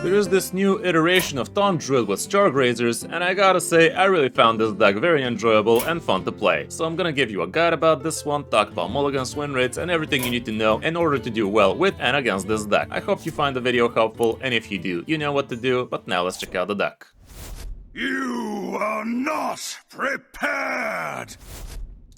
There is this new iteration of Taunt Druid with Stargrazers, and I gotta say, I really found this deck very enjoyable and fun to play. So I'm gonna give you a guide about this one, talk about mulligans, win rates, and everything you need to know in order to do well with and against this deck. I hope you find the video helpful, and if you do, you know what to do, but now let's check out the deck. You are not prepared!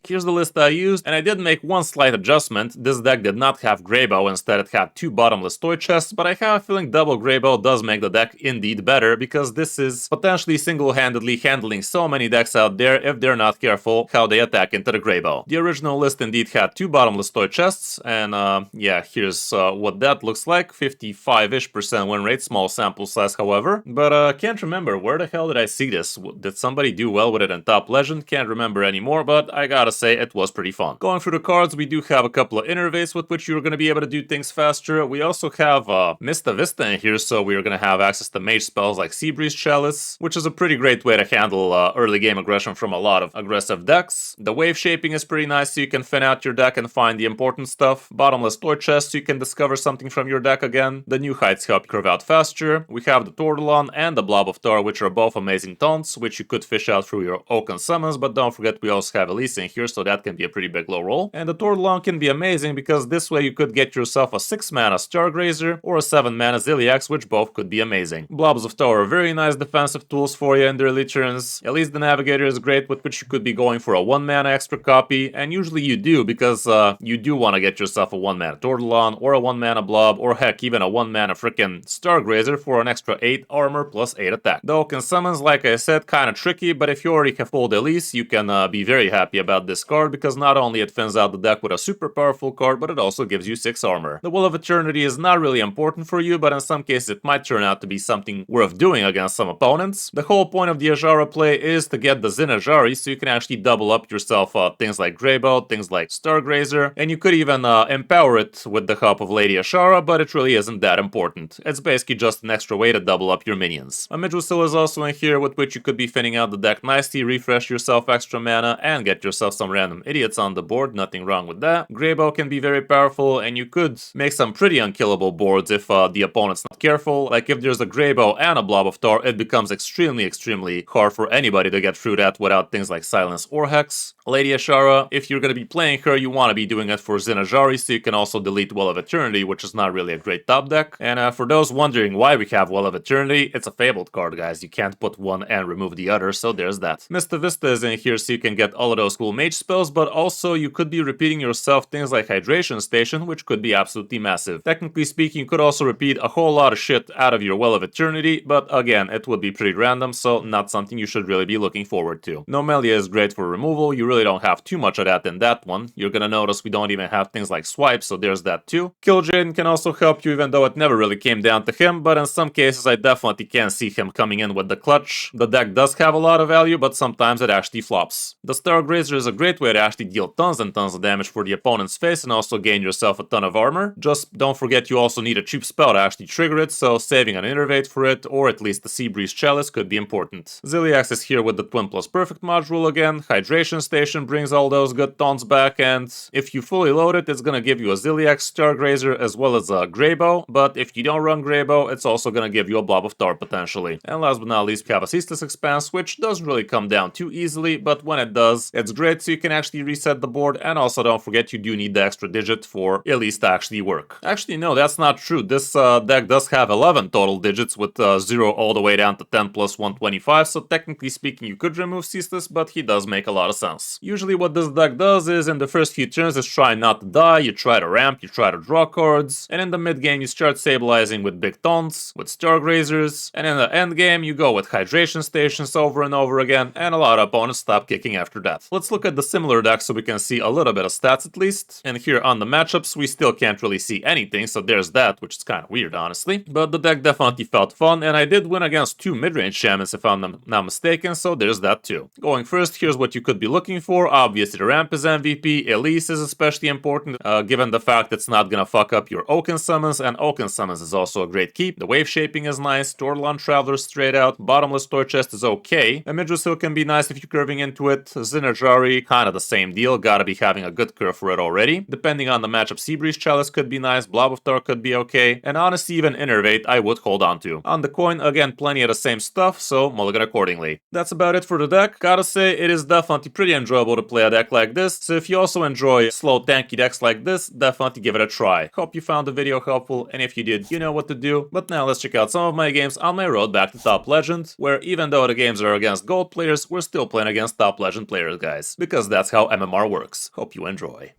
Here's the list I used, and I did make one slight adjustment. This deck did not have Greybow, instead it had 2 bottomless toy chests, but I have a feeling double Greybow does make the deck indeed better, because this is potentially single-handedly handling so many decks out there if they're not careful how they attack into the Greybow. The original list indeed had 2 bottomless toy chests, and yeah, here's what that looks like. 55-ish% win rate, small sample size however, but can't remember, where the hell did I see this? Did somebody do well with it in Top Legend? Can't remember anymore, but I gotta say it was pretty fun. Going through the cards, we do have a couple of interface with which you're going to be able to do things faster. We also have Mista Vista in here, so we're going to have access to mage spells like Seabreeze Chalice, which is a pretty great way to handle early game aggression from a lot of aggressive decks. The wave shaping is pretty nice, so you can thin out your deck and find the important stuff. Bottomless toy chest, so you can discover something from your deck again. The new heights help you curve out faster. We have the Tortolon and the Blob of Tar, which are both amazing taunts, which you could fish out through your Oaken Summons, but don't forget we also have Elise in here, so that can be a pretty big low roll. And the Tortolon can be amazing because this way you could get yourself a 6-mana Stargrazer or a 7-mana Ziliax, which both could be amazing. Blobs of Tower are very nice defensive tools for you in the early turns. At least the Navigator is great, with which you could be going for a 1-mana extra copy, and usually you do, because you do want to get yourself a 1-mana Tortolon or a 1-mana Blob, or heck, even a 1-mana frickin' Stargrazer for an extra 8 armor plus 8 attack. The Oaken Summons, like I said, kinda tricky, but if you already have pulled Elise, you can be very happy about this card, because not only it thins out the deck with a super powerful card, but it also gives you 6 armor. The Will of Eternity is not really important for you, but in some cases it might turn out to be something worth doing against some opponents. The whole point of the Ajara play is to get the Zin Ajari, so you can actually double up yourself things like Greybow, things like Stargrazer, and you could even empower it with the help of Lady Ashara, but it really isn't that important. It's basically just an extra way to double up your minions. A Midrusil is also in here, with which you could be thinning out the deck nicely, refresh yourself extra mana, and get yourself some random idiots on the board, nothing wrong with that. Greybow can be very powerful, and you could make some pretty unkillable boards if the opponent's not careful. Like if there's a Greybow and a Blob of Tar, it becomes extremely hard for anybody to get through that without things like Silence or Hex. Lady Ashara, if you're going to be playing her, you want to be doing it for Zinajari, so you can also delete Well of Eternity, which is not really a great top deck. And for those wondering why we have Well of Eternity, it's a fabled card, guys. You can't put one and remove the other, so there's that. Mista Vista is in here, so you can get all of those cool mage spells, but also you could be repeating yourself things like Hydration Station, which could be absolutely massive. Technically speaking, you could also repeat a whole lot of shit out of your Well of Eternity, but again, it would be pretty random, so not something you should really be looking forward to. Nomelia is great for removal. You really don't have too much of that in that one. You're gonna notice we don't even have things like Swipe, so there's that too. Killjaden can also help you, even though it never really came down to him, but in some cases I definitely can see him coming in with the clutch. The deck does have a lot of value, but sometimes it actually flops. The Stargrazer is a great way to actually deal tons and tons of damage for the opponent's face and also gain yourself a ton of armor. Just don't forget you also need a cheap spell to actually trigger it, so saving an Innervate for it, or at least the Seabreeze Chalice, could be important. Ziliax is here with the Twin Plus Perfect module again. Hydration Station brings all those good taunts back, and if you fully load it, it's gonna give you a Ziliax, Stargrazer, as well as a Greybow, but if you don't run Greybow, it's also gonna give you a Blob of Tar potentially. And last but not least, we have a Ceaseless Expanse, which doesn't really come down too easily, but when it does, it's great, so you can actually reset the board, and also don't forget you do need the extra digit for at least to actually work. Actually, no, that's not true. This deck does have 11 total digits with 0 all the way down to 10 plus 125, so technically speaking you could remove Ceaseless, but he does make a lot of sense. Usually what this deck does is in the first few turns is try not to die, you try to ramp, you try to draw cards, and in the mid game you start stabilizing with big taunts, with Stargrazers, and in the end game you go with Hydration Stations over and over again, and a lot of opponents stop kicking after that. Let's look at the similar deck so we can see a little bit of stats at least. And here on the matchups we still can't really see anything, so there's that, which is kind of weird honestly. But the deck definitely felt fun, and I did win against 2 mid-range shamans if I'm not mistaken, so there's that too. Going first, here's what you could be looking for. Obviously the ramp is MVP, Elise is especially important, given the fact it's not gonna fuck up your Oaken Summons, and Oaken Summons is also a great keep. The wave shaping is nice, Tortolon Traveler straight out, bottomless toy chest is okay, a Midrusil can be nice if you're curving into it, Zinajari, kinda the same deal, gotta be having a good curve for it already. Depending on the matchup, Seabreeze Chalice could be nice, Blob of Tar could be okay, and honestly even Innervate I would hold on to. On the coin, again, plenty of the same stuff, so mulligan accordingly. That's about it for the deck. Gotta say, it is definitely pretty enjoyable to play a deck like this, so if you also enjoy slow tanky decks like this, definitely give it a try. Hope you found the video helpful, and if you did, you know what to do. But now let's check out some of my games on my road back to Top Legend, where even though the games are against gold players, we're still playing against Top Legend players, guys. Because that's how MMR works. Hope you enjoy.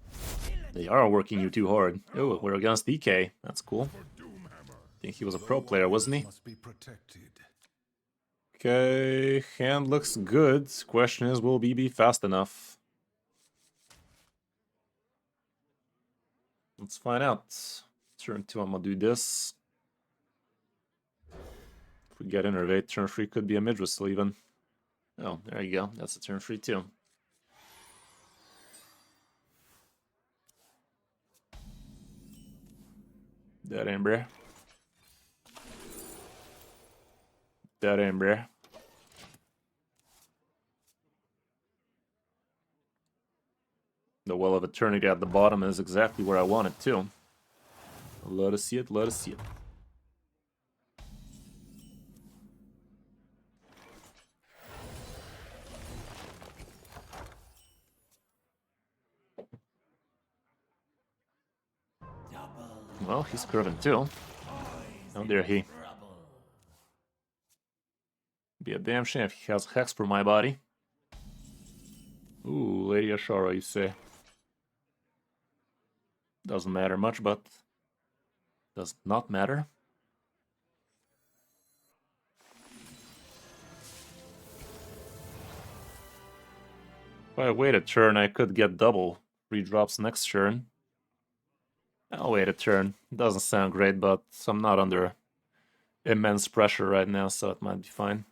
They are working you too hard. Oh, we're against DK. That's cool. I think he was a pro player, wasn't he? Okay, hand looks good. Question is, will BB fast enough? Let's find out. Turn 2, I'm gonna do this. If we get Innervate, turn 3 could be a mid whistle even. Oh, there you go. That's a turn 3 too. That ain't bruh. That ain't bruh. The Well of Eternity at the bottom is exactly where I want it too. Love to see it, love to see it. Well, he's curving too. How dare he? Be a damn shame if he has Hex for my body. Ooh, Lady Ashara, you say? Doesn't matter much, but does not matter. If I wait a turn, I could get double 3 drops next turn. I'll wait a turn. Doesn't sound great, but I'm not under immense pressure right now, so it might be fine.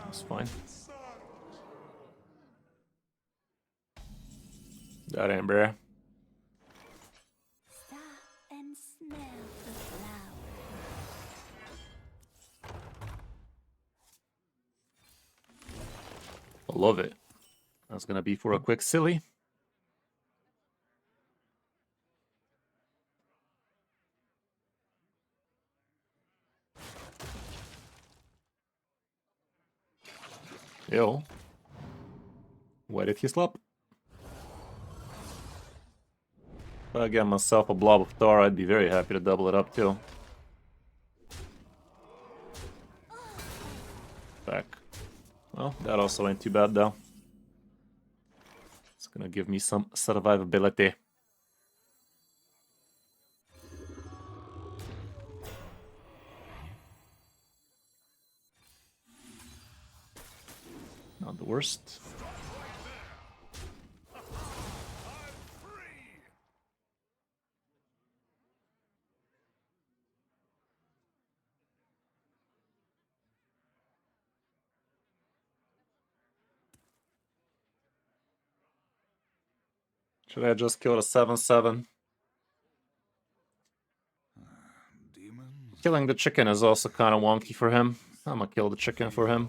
That's fine. That ain't bruh. Stop and smell the flower. I love it. That's gonna be for a quick silly. Yo. Why did he slap? If I get myself a blob of tar, I'd be very happy to double it up too. Back. Well, that also ain't too bad though. It's gonna give me some survivability. Not the worst. Should I just kill the 7/7? Killing the chicken is also kind of wonky for him. I'm gonna kill the chicken for him.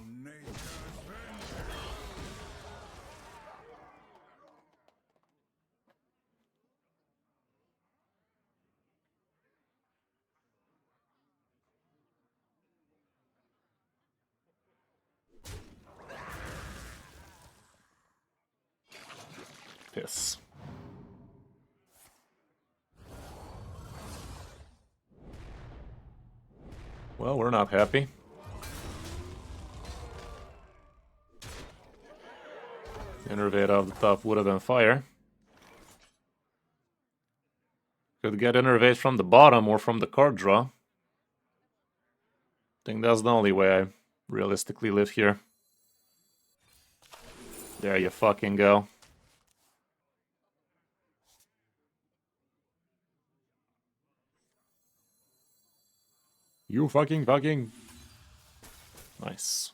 Piss. Well, we're not happy. Innervate off the top would have been fire. Could get Innervate from the bottom or from the card draw. I think that's the only way I realistically live here. There you fucking go. You fucking. Nice.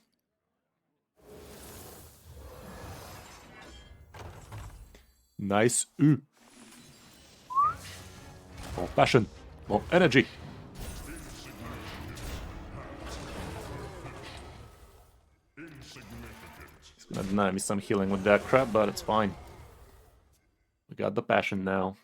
Nice. Ooh. More passion. More energy. He's gonna deny me some healing with that crap, but it's fine. We got the passion now.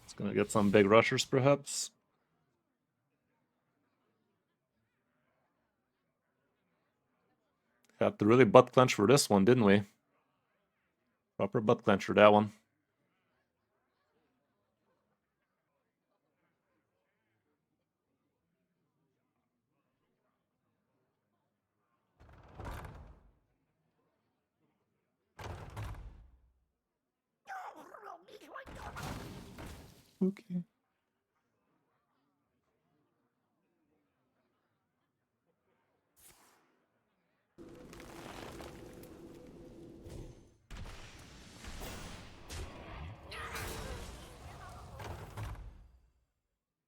It's gonna get some big rushers, perhaps. Had to really butt clench for this one, didn't we? Proper butt clench for that one. Okay.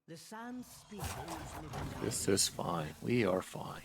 The sands speak. This is fine. We are fine.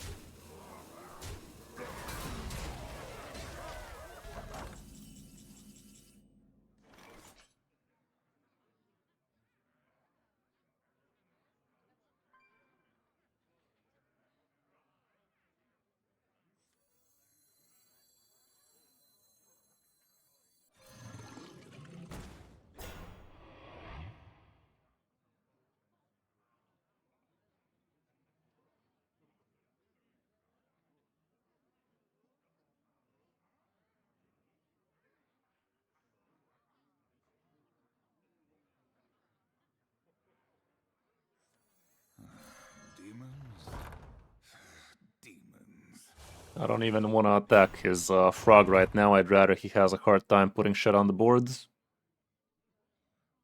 I don't even want to attack his frog right now. I'd rather he has a hard time putting shit on the boards.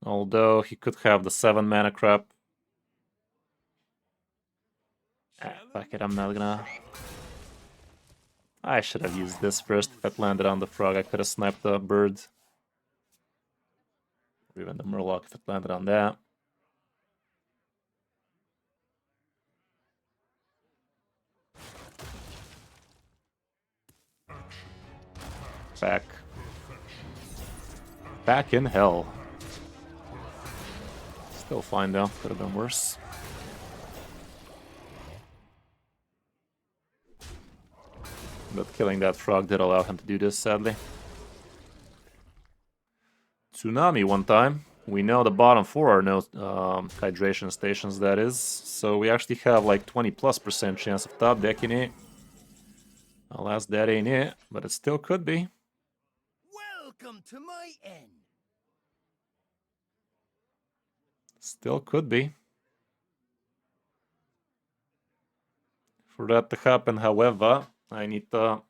Although he could have the 7 mana crap. Fuck it, I'm not gonna... I should have used this first. If it landed on the frog, I could have sniped the bird. Or even the murloc if it landed on that. Back. Back in hell. Still fine though, could have been worse. But killing that frog did allow him to do this, sadly. Tsunami one time. We know the bottom 4 are no hydration stations, that is. So we actually have like 20+% chance of top decking it. Alas, that ain't it, but it still could be. Welcome to my end. Still could be. For that to happen, however, I need to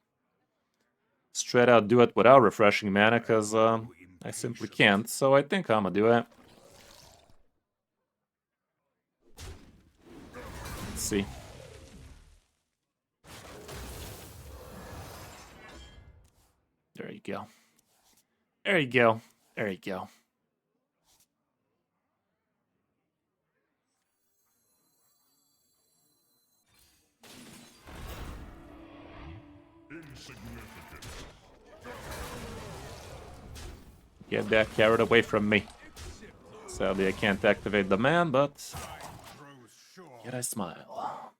straight out do it without refreshing mana, because I simply can't, so I think I'm gonna do it. Let's see. There you go. There you go. There you go. Get that carrot away from me. Sadly, I can't activate the man, but yet I smile.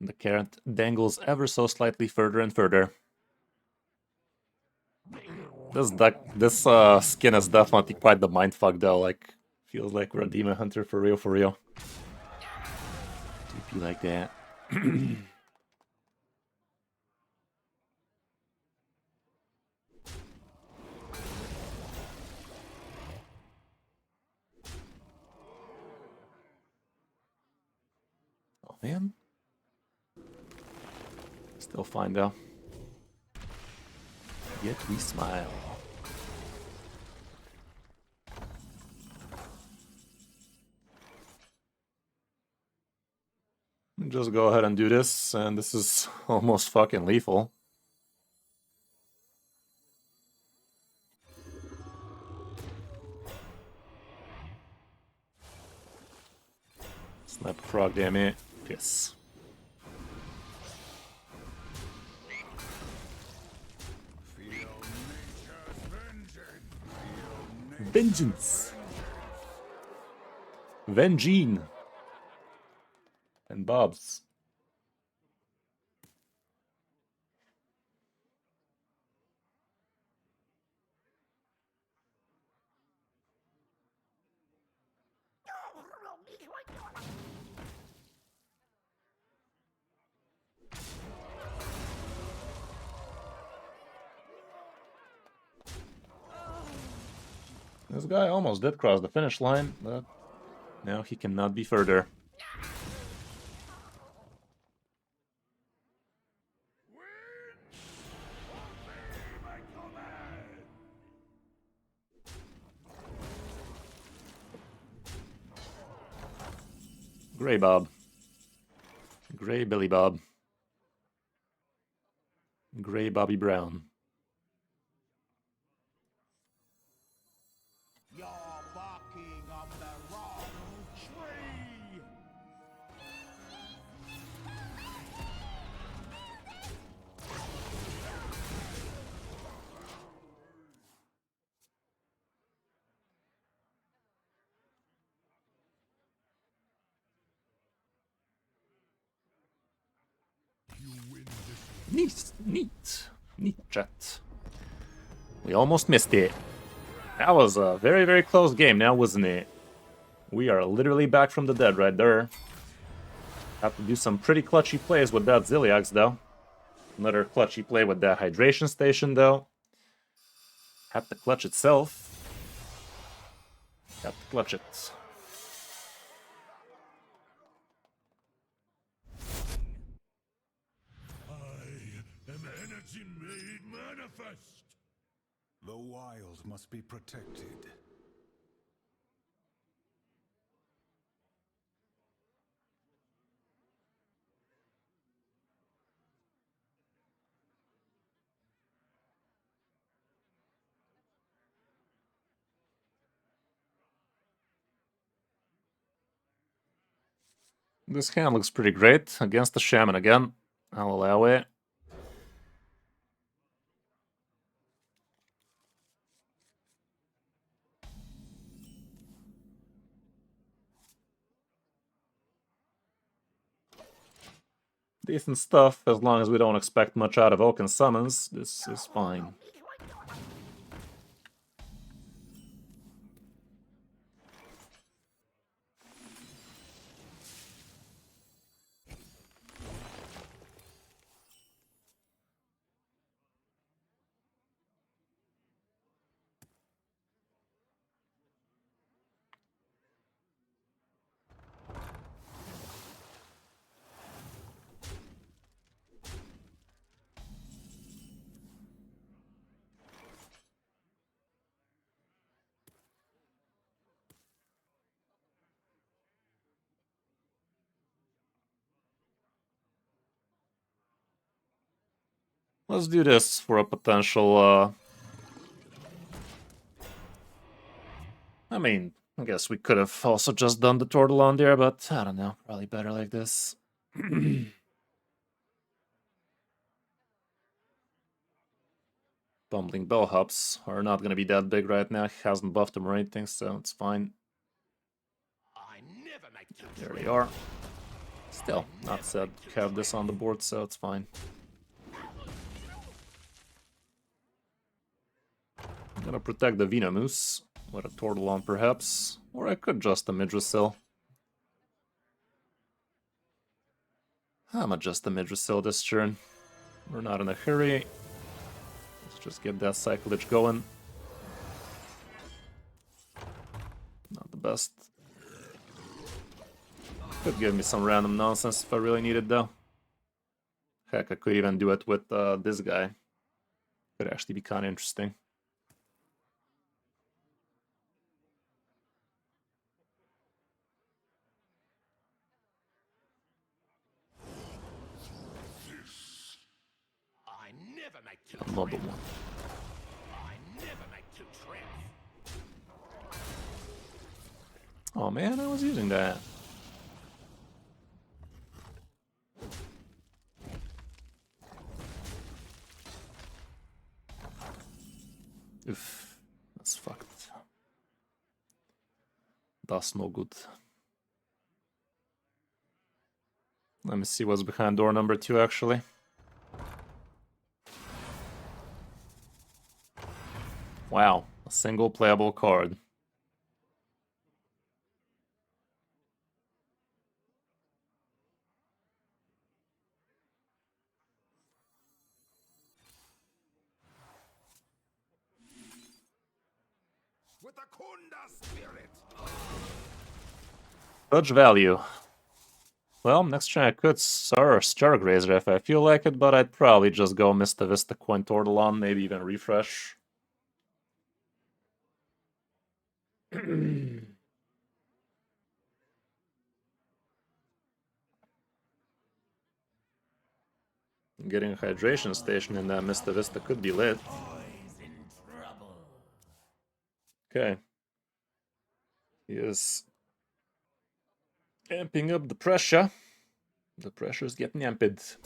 The carrot dangles ever so slightly further and further. This skin is definitely quite the mindfuck though, like, feels like we're a demon hunter for real, for real. Do be like that. Oh man. Still fine though. Yet we smile. Just go ahead and do this, and this is almost fucking lethal. Snap frog damage. Yes. Vengeance. Vengine. And Bob's. This guy almost did cross the finish line, but now he cannot be further. Grey Bob. Grey Billy Bob. Grey Bobby Brown. You're barking up the wrong tree. Neat chat. We almost missed it. That was a very, very close game now, wasn't it? We are literally back from the dead right there. Have to do some pretty clutchy plays with that Zilliax, though. Another clutchy play with that hydration station, though. Have to clutch itself. Have to clutch it. I am energy made manifest. The wild must be protected. This hand looks pretty great against the Shaman again. I'll allow it. Decent stuff, as long as we don't expect much out of Oaken Summons. This is fine. Let's do this for a potential, I mean, I guess we could have also just done the turtle on there, but I don't know. Probably better like this. Bumbling bellhops are not gonna be that big right now. He hasn't buffed them or anything, so it's fine. I never make two There they are. Still, not sad to have this on the board, so it's fine. I'm gonna protect the Venomous with a turtle on, perhaps. Or I could just a Midrasil. I'm just a Midrasil this turn. We're not in a hurry. Let's just get that cyclage going. Not the best. Could give me some random nonsense if I really needed, though. Heck, I could even do it with this guy. Could actually be kind of interesting. I never make two Another one. I never make two trips. Oh man, I was using that. Oof, that's fucked. That's no good. Let me see what's behind door number 2, actually. Wow, a single playable card. With the Kunda spirit. Touch value. Well, next turn I could Stargrazer if I feel like it, but I'd probably just go Mista Vista Coin Tortolon, maybe even refresh. Getting a hydration station in that Mista Vista could be lit. Okay. He is amping up the pressure. The pressure's getting amped.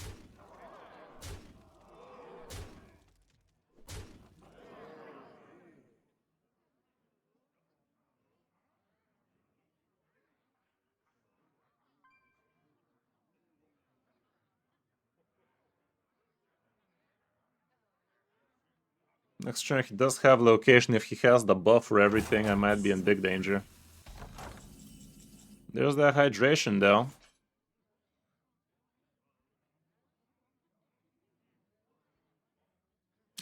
Next turn he does have location. If he has the buff for everything, I might be in big danger. There's that hydration though.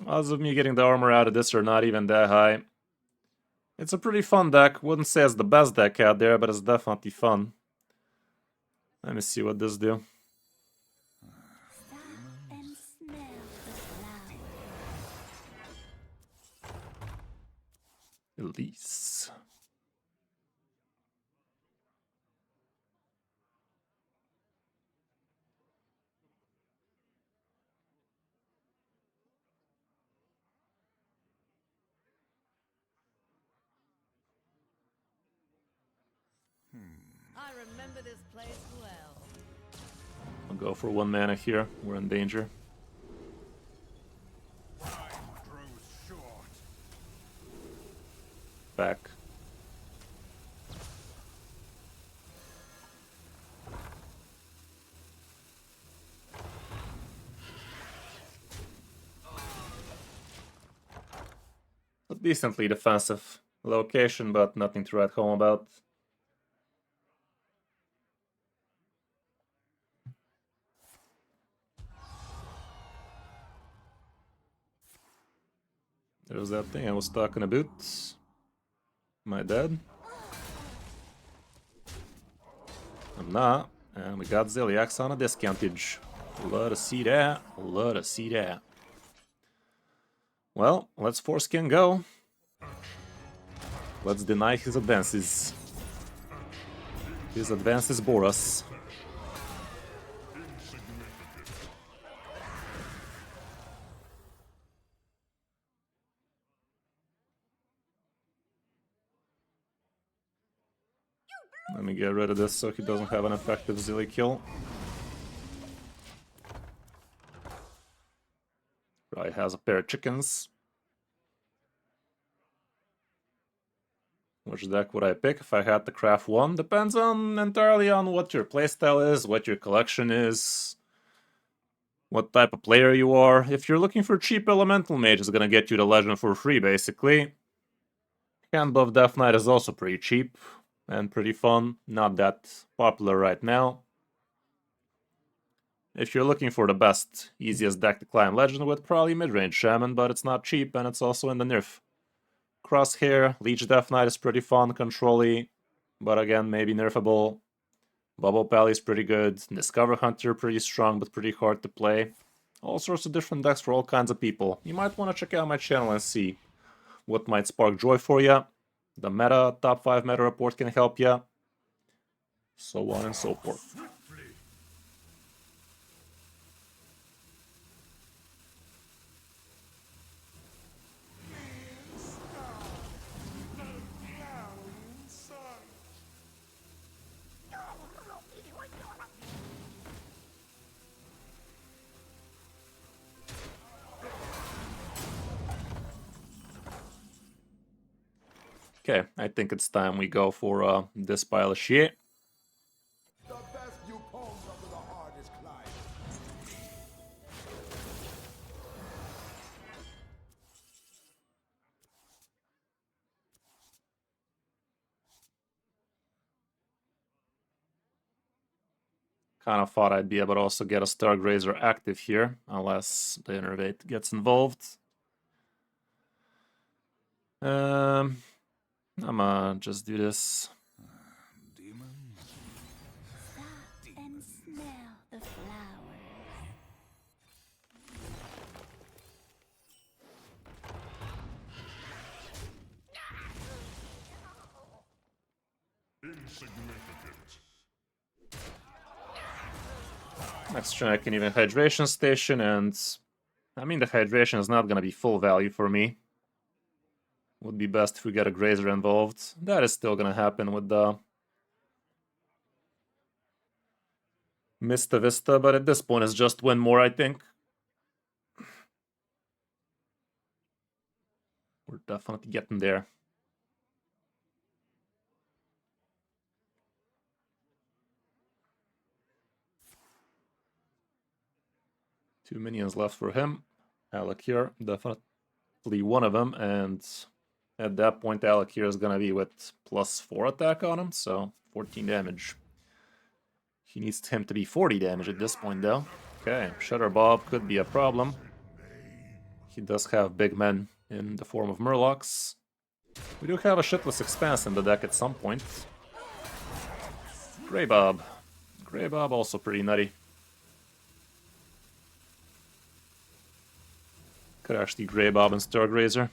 Odds of me getting the armor out of this are not even that high. It's a pretty fun deck. Wouldn't say it's the best deck out there, but it's definitely fun. Let me see what this do. Stop and smell the flower. Elise. I remember this place well. I'll go for 1 mana here. We're in danger. Time grows short. Back. A decently defensive location, but nothing to write home about. There's that thing I was talking about. Am I dead? I'm not. And we got Ziliax on a discountage. Love to see that. Love to see that. Well, let's foreskin go. Let's deny his advances. His advances bore us. Let me get rid of this so he doesn't have an effective Zilly kill. Right, has a pair of chickens. Which deck would I pick if I had to craft one? Depends entirely on what your playstyle is, what your collection is, what type of player you are. If you're looking for cheap elemental mage, it's gonna get you the legend for free, basically. Hand Buff Death Knight is also pretty cheap and pretty fun. Not that popular right now. If you're looking for the best, easiest deck to climb legend with, probably mid-range Shaman, but it's not cheap and it's also in the nerf. Crosshair, Leech Death Knight is pretty fun, control-y, but again, maybe nerfable. Bubble Pally is pretty good. Discover Hunter, pretty strong, but pretty hard to play. All sorts of different decks for all kinds of people. You might want to check out my channel and see what might spark joy for you. The meta, top 5 meta report can help you. So on and so forth. Okay, I think it's time we go for this pile of shit. The best you comes up with the hardest climb. Kind of thought I'd be able to also get a Stargrazer active here, unless the Innervate gets involved. I'm gonna just do this. Demons? Stop and smell the flowers. Next turn I can even Hydration Station, and I mean the Hydration is not gonna be full value for me. Would be best if we get a Grazer involved. That is still gonna happen with the Mista Vista, but at this point it's just win more, I think. We're definitely getting there. Two minions left for him. Alakir, definitely one of them, and at that point Alakir is gonna be with +4 attack on him, so 14 damage. He needs him to be 40 damage at this point though. Okay, Shutter Bob could be a problem. He does have big men in the form of Murlocs. We do have a shitless expanse in the deck at some point. Grey Bob. Grey Bob also pretty nutty. Could actually Grey Bob and Stargrazer.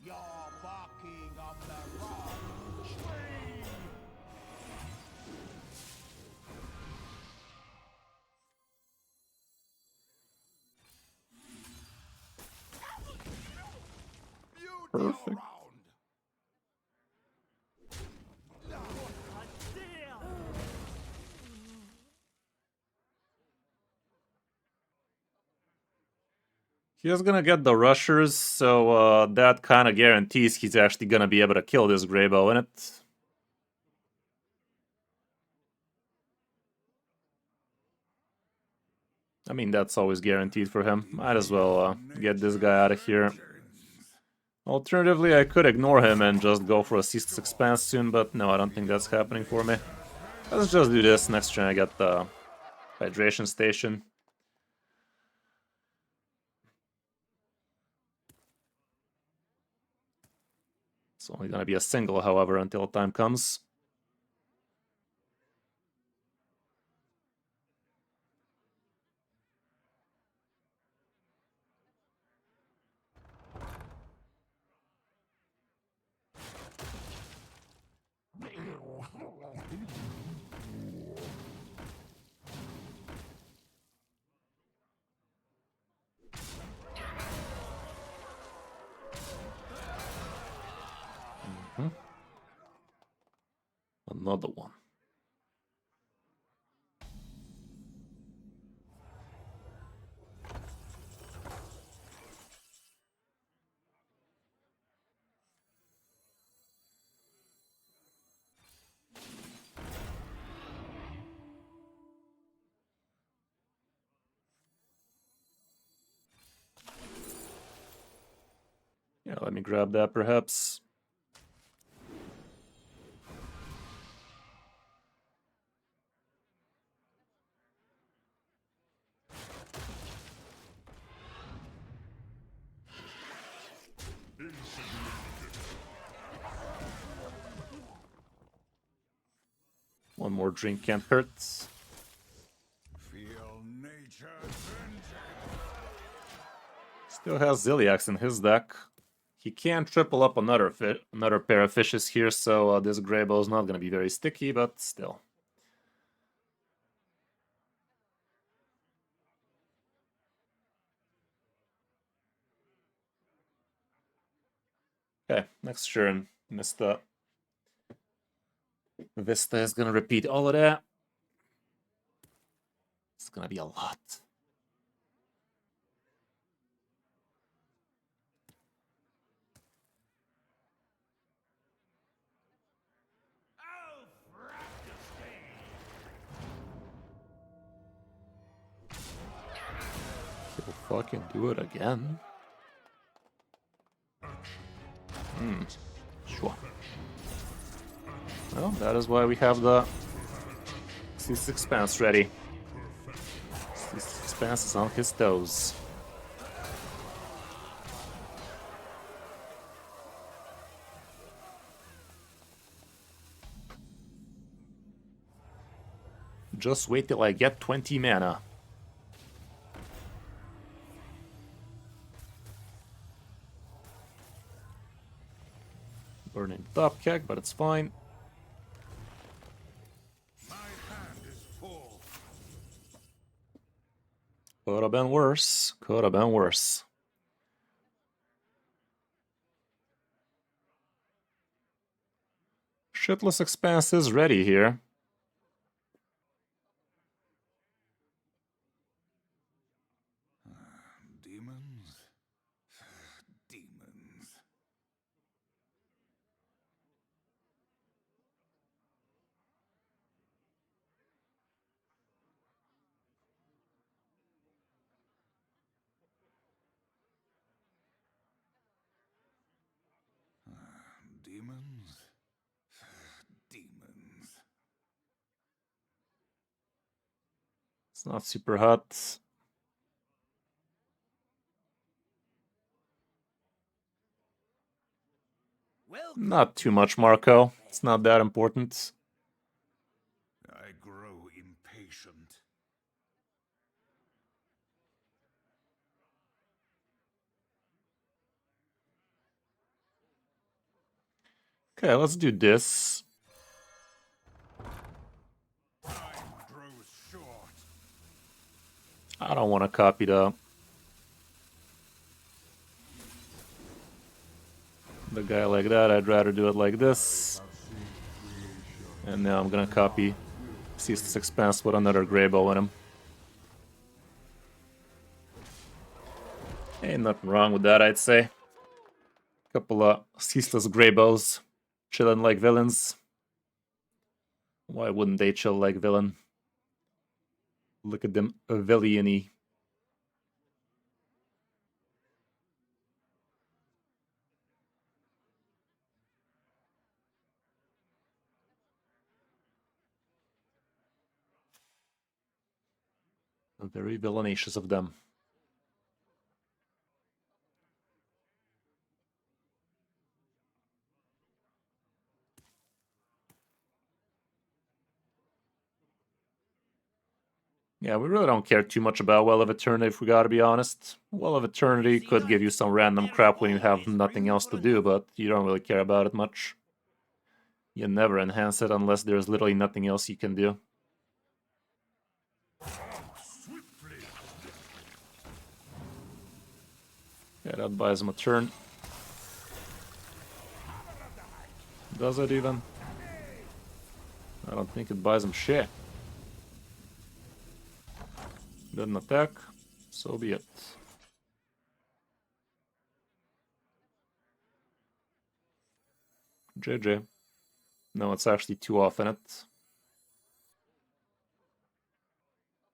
You're barking up the wrong tree. Beauty Perfect. around. He is gonna get the rushers, so that kind of guarantees he's actually gonna be able to kill this Greybow in it. I mean, that's always guaranteed for him. Might as well get this guy out of here. Alternatively, I could ignore him and just go for a Ceaseless Expanse soon, but no, I don't think that's happening for me. Let's just do this. Next turn I get the Hydration Station. It's only gonna be a single, however, until time comes. Another one. Yeah, let me grab that perhaps. One more drink can't hurt. Feel nature's vengeance. Still has Ziliax in his deck. He can triple up another pair of fishes here, so this Greybow is not going to be very sticky, but still. Okay, next turn, Mr. Vista is going to repeat all of that. It's going to be a lot. fucking do it again. Sure. Well, that is why we have the Ceaseless Expanse ready. Ceaseless Expanse is on his toes. Just wait till I get 20 mana. Burning top keg, but it's fine. My hand is full. Could have been worse. Could have been worse. Shitless Expanse is ready here. Demons? Demons. Demons? Demons. It's not super hot. Not too much, Marco. It's not that important. I grow impatient. Okay, let's do this. Time grows short. I don't want to copy the guy like that. I'd rather do it like this. And now I'm gonna copy Ceaseless Expanse with another Greybow in him. Ain't nothing wrong with that, I'd say. Couple of Ceaseless Greybows chilling like villains. Why wouldn't they chill like villain? Look at them villainy. Very villainous of them. Yeah, we really don't care too much about Well of Eternity, if we gotta be honest. Well of Eternity could give you some random crap when you have nothing else to do, but you don't really care about it much. You never enhance it unless there's literally nothing else you can do. Yeah, that buys him a turn. Does it even? I don't think it buys him shit. Doesn't attack, so be it. JJ. No, it's actually 2 off in it.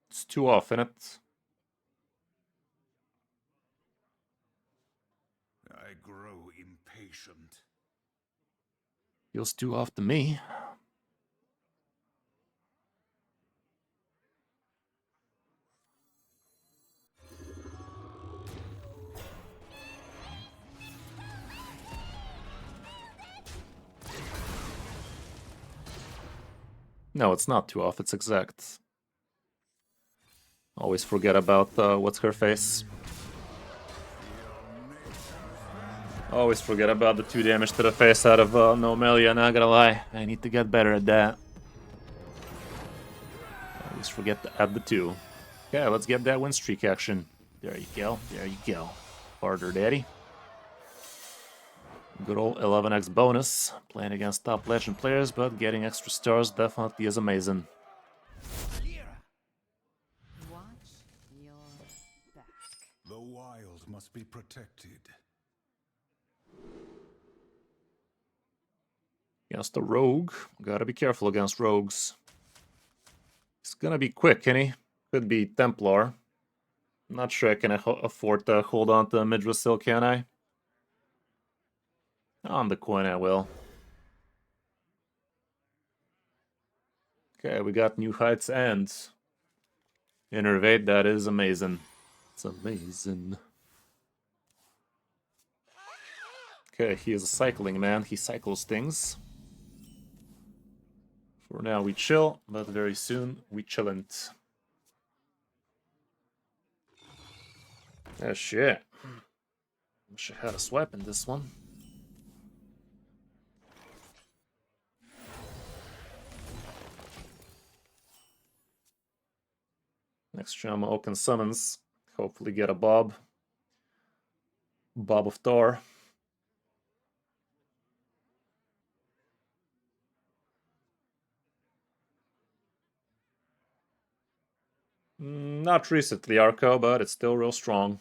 It's 2 off in it. I grow impatient. Feels 2 off to me. No, it's not 2 off, it's exact. Always forget about what's her face. Always forget about the 2 damage to the face out of Nomelia, not gonna lie. I need to get better at that. Always forget to add the 2. Okay, let's get that win streak action. There you go, there you go. Harder, daddy. Good old 11x bonus. Playing against top legend players, but getting extra stars definitely is amazing. Watch your back. The wild must be protected. Against a rogue. Gotta be careful against rogues. He's gonna be quick, can he? Could be Templar. Not sure I can afford to hold on to Midrasil, can I? On the coin I will. Okay, we got New Heights and Innervate. That is amazing. It's amazing. Okay, he is a cycling man. He cycles things. For now we chill, but very soon we chilln't. Oh shit. Wish I had a swipe in this one. Next time I'll open summons. Hopefully get a Bob. Bob of Thor. Not recently, Arco, but it's still real strong.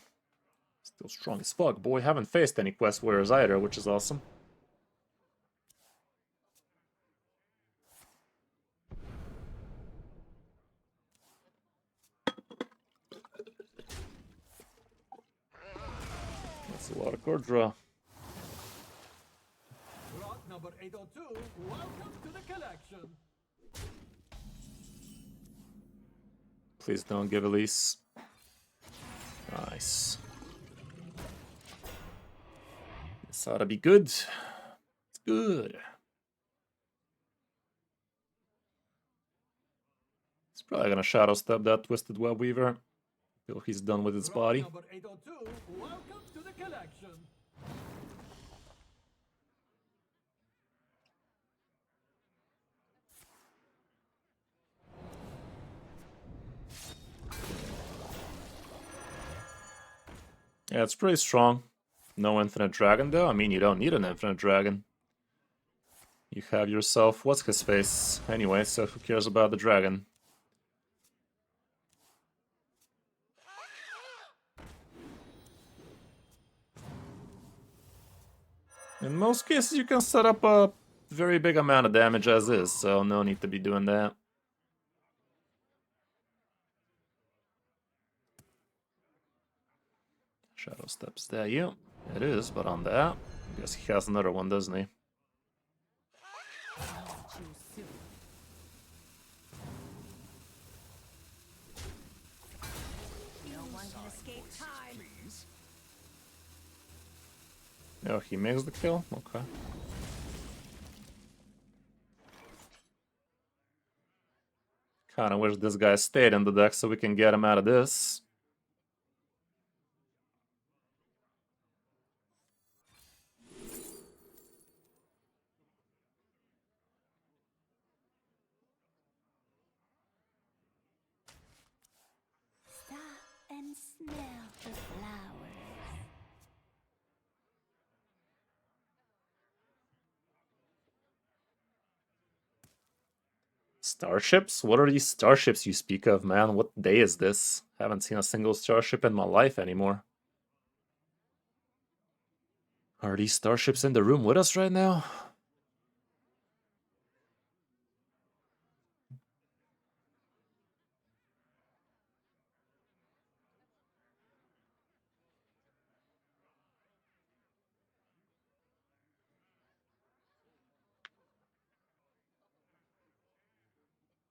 Still strong as fuck. Boy, haven't faced any quest warriors either, which is awesome. That's a lot of card draw. Lot number 802, welcome to the collection. Please don't give Elise. Nice. This ought to be good. It's good. He's probably gonna Shadow Step that Twisted Web Weaver till he's done with its body. Number 802, welcome to the collection. Yeah, it's pretty strong. No Infinite Dragon though. I mean, you don't need an Infinite Dragon. You have yourself what's his face anyway, so who cares about the dragon? In most cases, you can set up a very big amount of damage as is, so no need to be doing that. Shadow Steps that you. It is, but on that, I guess he has another one, doesn't he? No one can escape time. Oh, he makes the kill? Okay. Kinda wish this guy stayed in the deck so we can get him out of this. Stop and smell the flowers. Starships? What are these starships you speak of, man? What day is this? Haven't seen a single starship in my life anymore. Are these starships in the room with us right now?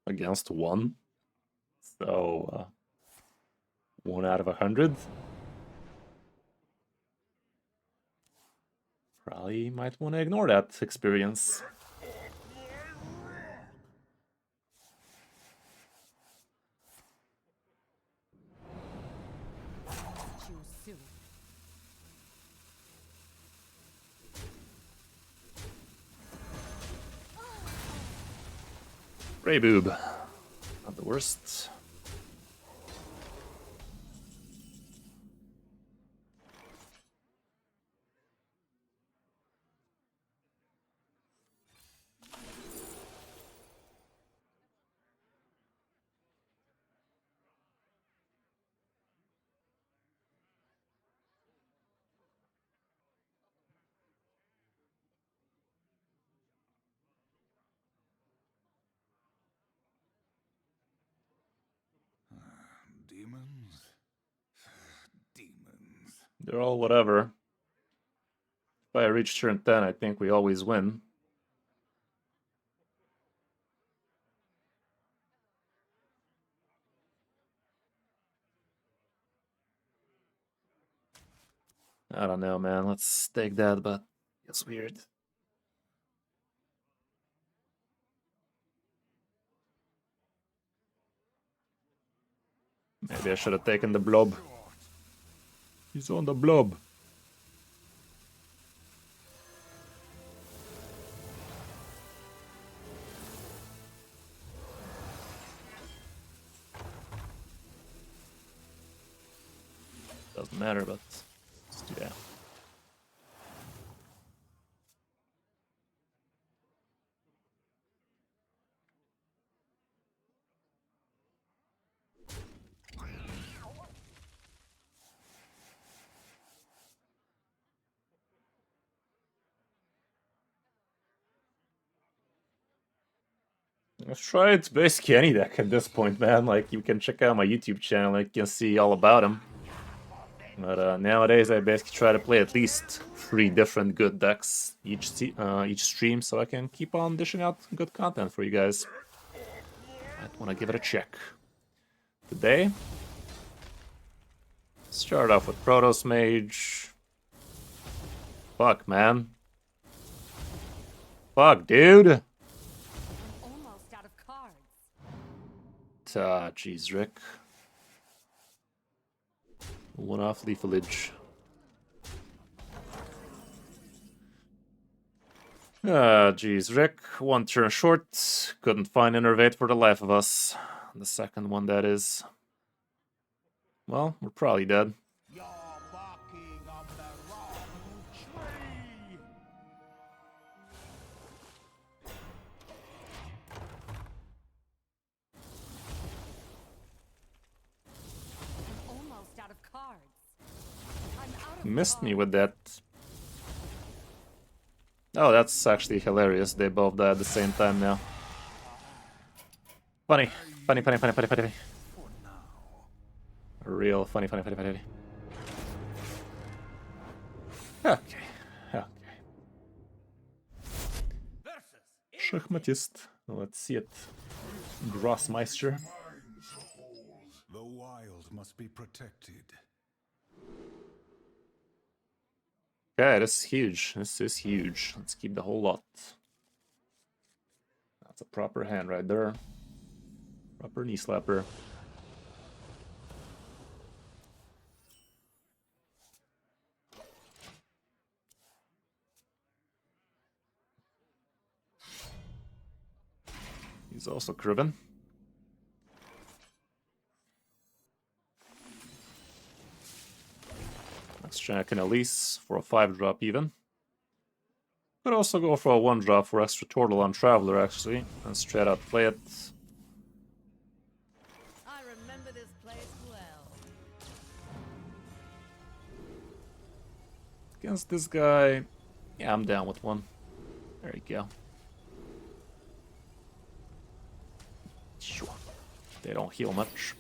Against one? So, 1 out of 100? Probably might want to ignore that experience. Choose soon. Ray Boob. Not the worst. Demons? They're all whatever. If I reach turn 10, I think we always win. I don't know, man. Let's take that, but it's weird. Maybe I should have taken the blob. He's on the blob. Doesn't matter, but let's do that. I've tried basically any deck at this point, man. Like, you can check out my YouTube channel, like, you can see all about them. But nowadays, I basically try to play at least 3 different good decks each stream, so I can keep on dishing out good content for you guys. Might want to give it a check. Today, start off with Protoss Mage. Fuck, man. Fuck, dude. I'm almost out of cards. Jeez, Rick. One off Leafage. Jeez, Rick. 1 turn short. Couldn't find Innervate for the life of us. The second one, that is. Well, we're probably dead. You're barking on the wrong tree. I'm almost out of cards. I'm out of Missed me cards. with that. Oh, that's actually hilarious. They both died at the same time now. Funny. Funny, funny, funny, funny, funny. Real funny, funny, funny, funny. Okay. Okay. Schachmatist. Let's see it. Grossmeister. The wild must be protected. Okay, this is huge. This is huge. Let's keep the whole lot. That's a proper hand right there. Proper knee slapper. He's also Kriven. Let's check an Elise for a 5-drop even. Could also go for a 1-drop for extra Turtle on Traveler actually, and straight out play it. I remember this place well. Against this guy, yeah, I'm down with one. There you go. Sure. They don't heal much.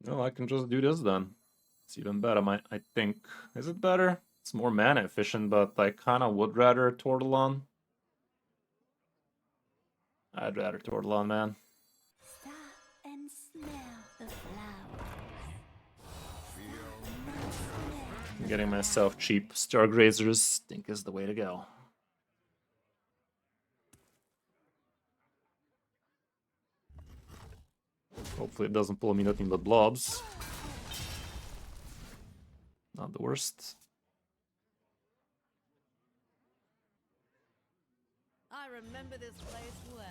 No, I can just do this then. It's even better, I think. Is it better? It's more mana efficient, but I kinda would rather Turtle on. I'd rather Turtle on, man. Stop and smell the flowers. Getting myself cheap Stargrazers, think is the way to go. Hopefully it doesn't pull me nothing but blobs. Not the worst. I remember this place well.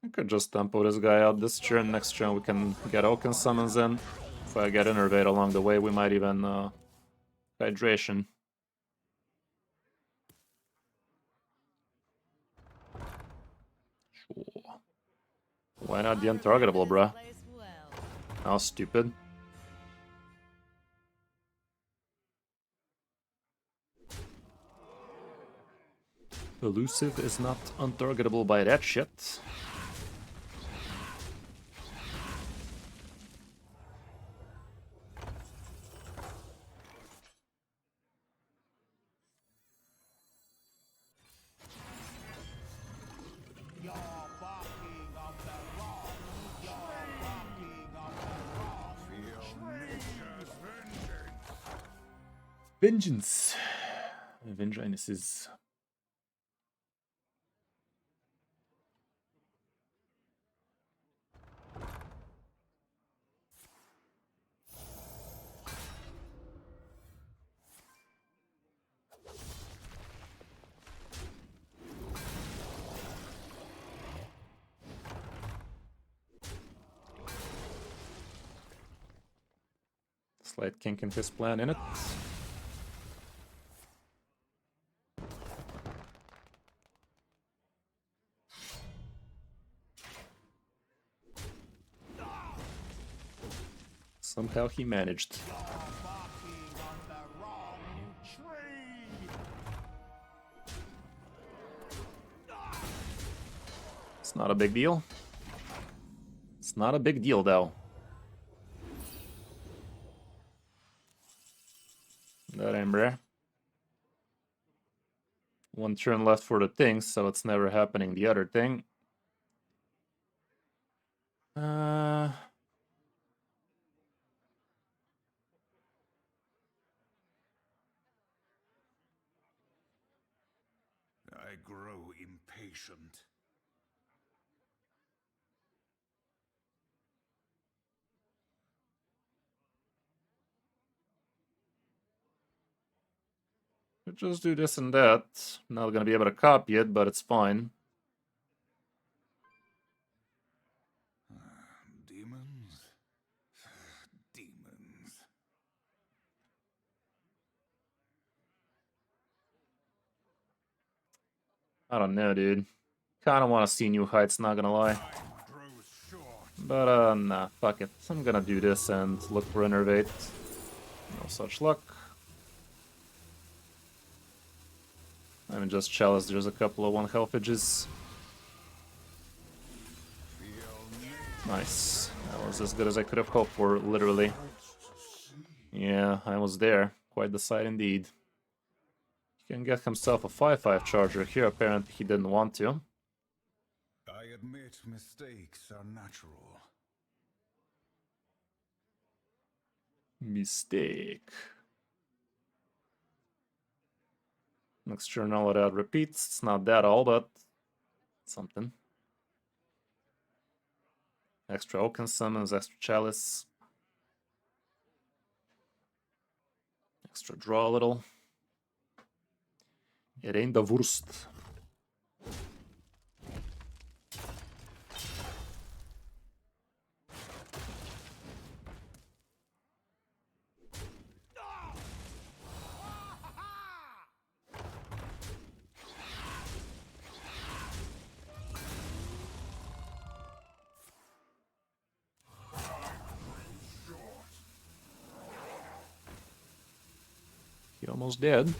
I could just tempo this guy out this turn. Next turn we can get Oaken Summons in. If I get Innervate along the way, we might even Hydration. Sure. Why not the untargetable, bruh? How stupid. Elusive is not untargetable by that shit. You're barking up the wrong. You're barking up the wrong Feel nature's Vengeance. vengeance. Vengeance is... Slight kink in his plan in it. Somehow he managed. barking on the wrong tree. It's not a big deal. It's not a big deal, though. That ain't rare. One turn left for the thing, so it's never happening the other thing. I grow impatient. Just do this and that. Not gonna be able to copy it, but it's fine. Demons? Demons. I don't know, dude. Kinda wanna see New Heights, not gonna lie. Time grows short. But, nah, fuck it. I'm gonna do this and look for Innervate. No such luck. I mean, just Chalice, there's a couple of 1 health edges. Nice. That was as good as I could have hoped for, literally. Yeah, I was there. Quite the sight indeed. He can get himself a 5/5 charger here, apparently he didn't want to. I admit mistakes are natural. Mistake. Next turn all of that repeats. It's not that all, but something. Extra Oaken Summons, extra Chalice. Extra draw a little. It ain't the worst. He almost dead.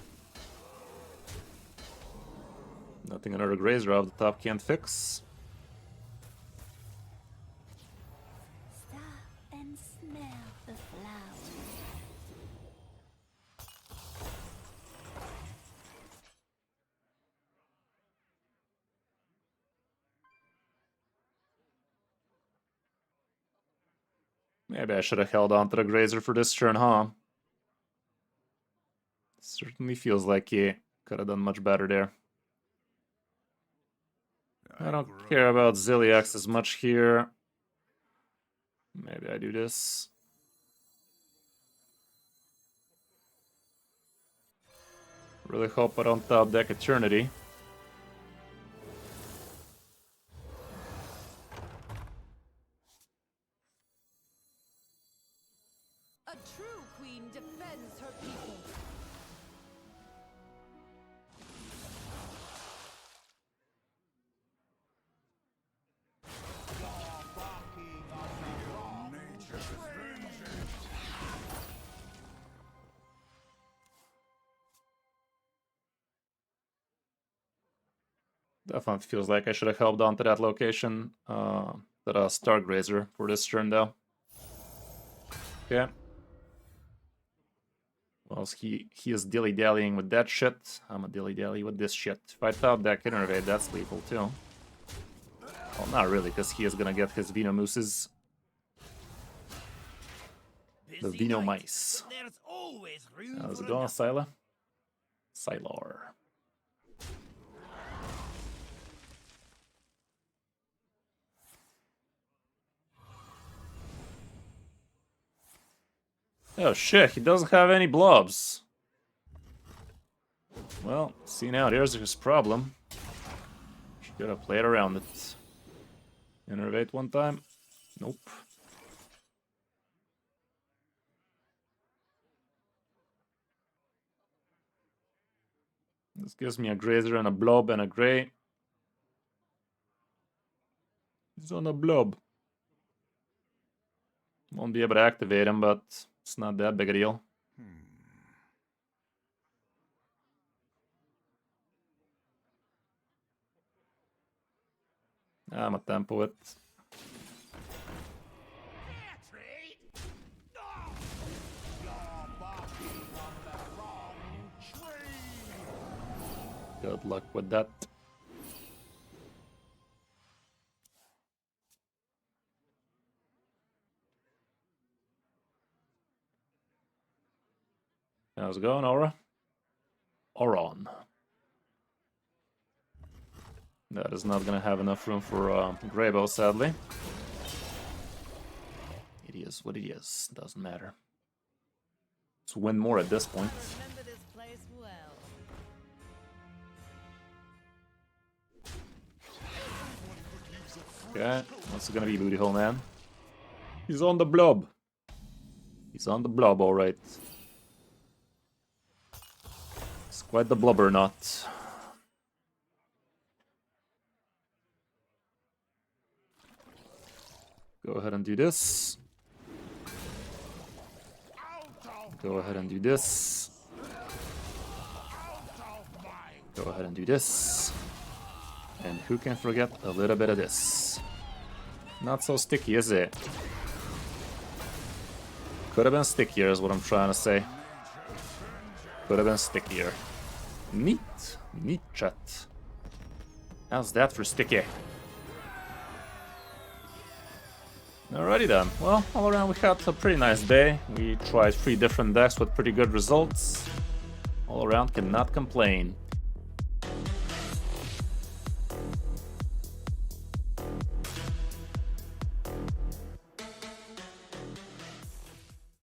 Nothing another Grazer off the top can't fix. Stop and smell the flowers. Maybe I should have held on to the Grazer for this turn, huh? Certainly feels like he could have done much better there. I don't care about Ziliax as much here. Maybe I do this. Really hope I don't top deck Eternity. A true queen defends her people. Definitely feels like I should have held on to that location, that Stargrazer for this turn though. Okay. Well, he is dilly-dallying with that shit. I'm a dilly-dally with this shit. If I top deck Innervate, that's lethal too. Well, not really, because he is gonna get his Venomooses. The Venomice. There's always room How's for it going, another. Syla? Sylar. Oh shit, he doesn't have any blobs. Well, see now, there's his problem. Should have played around it. Innervate one time. Nope. This gives me a Grazer and a Blob and a Grey. He's on a Blob. Won't be able to activate him, but it's not that big a deal. I'm a tempo it. Good luck with that. How's it going, Aura? Auron. That is not gonna have enough room for Greybow, sadly. It is what it is. Doesn't matter. Let's win more at this point. Remember this place well. Okay, what's it gonna be, Booty Hole Man? He's on the blob. He's on the blob, alright. It's quite the blubber knot. Go ahead and do this. Go ahead and do this. Go ahead and do this. And who can forget a little bit of this? Not so sticky, is it? Could have been stickier is what I'm trying to say. Could have been stickier. Neat. Neat chat. How's that for sticky? Alrighty then. Well, all around we had a pretty nice day. We tried 3 different decks with pretty good results. All around, cannot complain.